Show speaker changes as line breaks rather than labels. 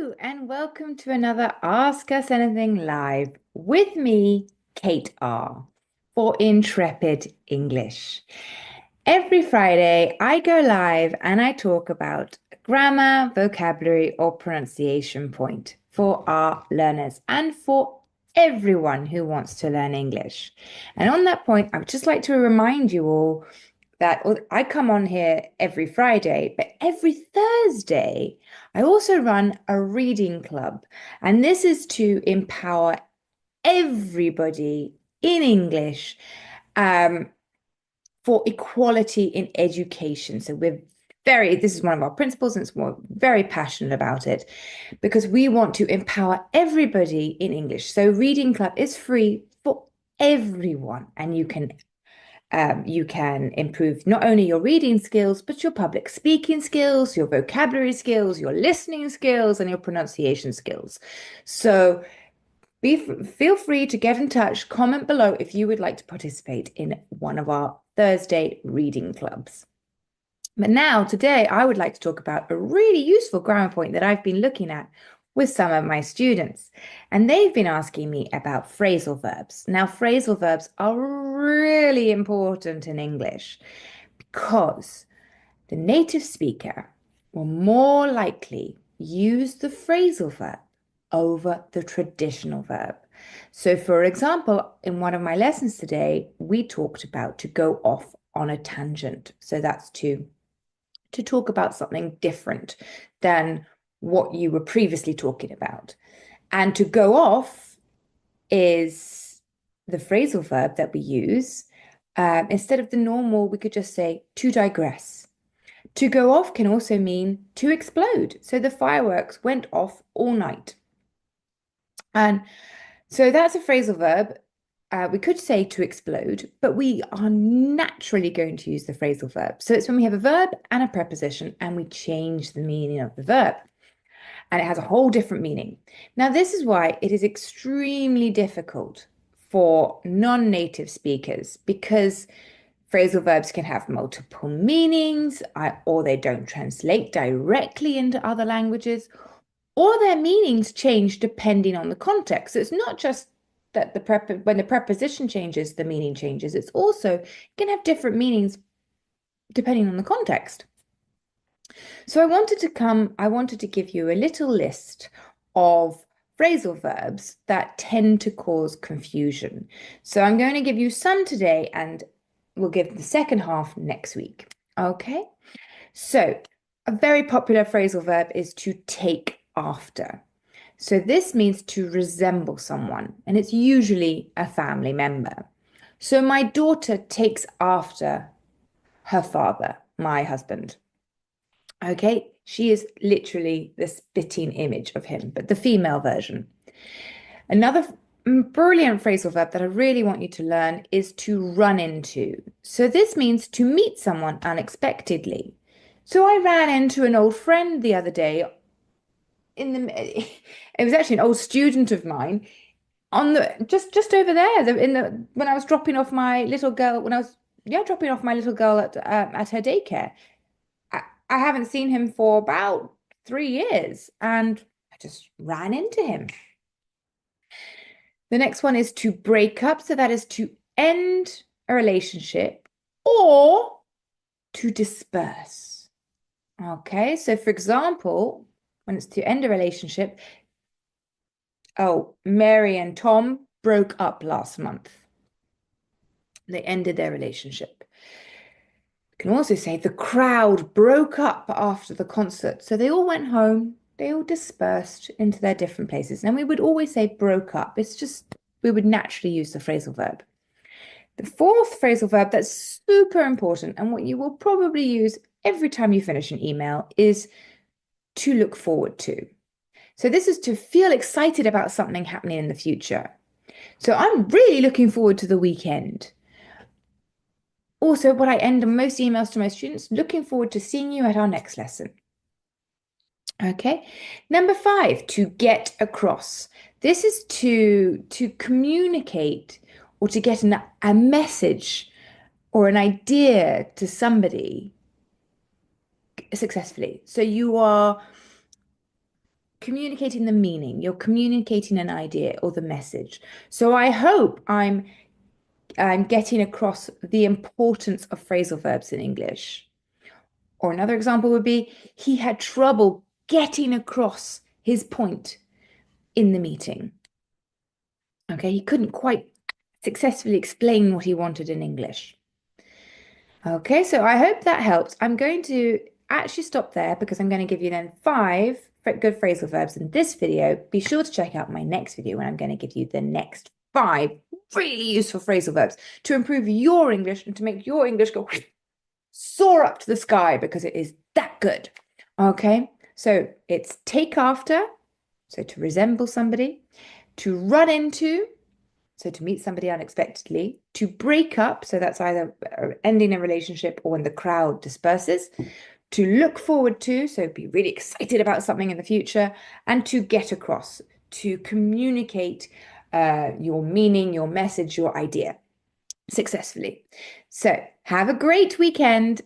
And welcome to another Ask Us Anything Live with me, Kate R, for Intrepid English. Every Friday, I go live and I talk about grammar, vocabulary, or pronunciation point for our learners and for everyone who wants to learn English. And on that point, I would just like to remind you all that I come on here every Friday, but every Thursday, I also run a reading club. And this is to empower everybody in English for equality in education. So this is one of our principles, and we're very passionate about it because we want to empower everybody in English. So Reading Club is free for everyone, and you can improve not only your reading skills, but your public speaking skills, your vocabulary skills, your listening skills, and your pronunciation skills. So feel free to get in touch, comment below if you would like to participate in one of our Thursday reading clubs. But now, today, I would like to talk about a really useful grammar point that I've been looking at with some of my students. And they've been asking me about phrasal verbs. Now, phrasal verbs are really important in English because the native speaker will more likely use the phrasal verb over the traditional verb. So, for example, in one of my lessons today, we talked about to go off on a tangent. So that's to talk about something different than what you were previously talking about. And to go off is the phrasal verb that we use. Instead of the normal, we could just say to digress. To go off can also mean to explode. So the fireworks went off all night. And so that's a phrasal verb. We could say to explode, but we are naturally going to use the phrasal verb. So it's when we have a verb and a preposition and we change the meaning of the verb. And it has a whole different meaning. Now, this is why it is extremely difficult for non-native speakers because phrasal verbs can have multiple meanings, or they don't translate directly into other languages, or their meanings change depending on the context. So it's not just that when the preposition changes, the meaning changes. It's also it can have different meanings depending on the context. So I wanted to give you a little list of phrasal verbs that tend to cause confusion. So I'm going to give you some today and we'll give the second half next week. Okay? So a very popular phrasal verb is to take after. So this means to resemble someone, and it's usually a family member. So my daughter takes after her father, my husband. Okay, she is literally the spitting image of him, but the female version. Another brilliant phrasal verb that I really want you to learn is to run into. So this means to meet someone unexpectedly. So I ran into an old friend the other day it was actually an old student of mine on the just over there when I was dropping off my little girl dropping off my little girl at her daycare. I haven't seen him for about 3 years and I just ran into him. The next one is to break up, so that is to end a relationship or to disperse. Okay, so for example, when it's to end a relationship, oh, Mary and Tom broke up last month. They ended their relationship. You can also say the crowd broke up after the concert. So they all went home, they all dispersed into their different places. And we would always say broke up. It's just, we would naturally use the phrasal verb. The fourth phrasal verb that's super important and what you will probably use every time you finish an email is to look forward to. So this is to feel excited about something happening in the future. So I'm really looking forward to the weekend. Also, what I end most emails to my students, looking forward to seeing you at our next lesson. Okay. Number 5, to get across. This is to communicate or to get a message or an idea to somebody successfully. So you are communicating the meaning, you're communicating an idea or the message. So I hope I'm getting across the importance of phrasal verbs in English. Or another example would be he had trouble getting across his point in the meeting. Okay, he couldn't quite successfully explain what he wanted in English. Okay, so I hope that helps. I'm going to actually stop there because I'm going to give you then 5 good phrasal verbs in this video. Be sure to check out my next video when I'm going to give you the next 5 really useful phrasal verbs to improve your English and to make your English go soar up to the sky because it is that good. Okay, so it's take after, so to resemble somebody, to run into, so to meet somebody unexpectedly, to break up, so that's either ending a relationship or when the crowd disperses, to look forward to, so be really excited about something in the future, and to get across, to communicate your meaning, your message, your idea successfully. So have a great weekend.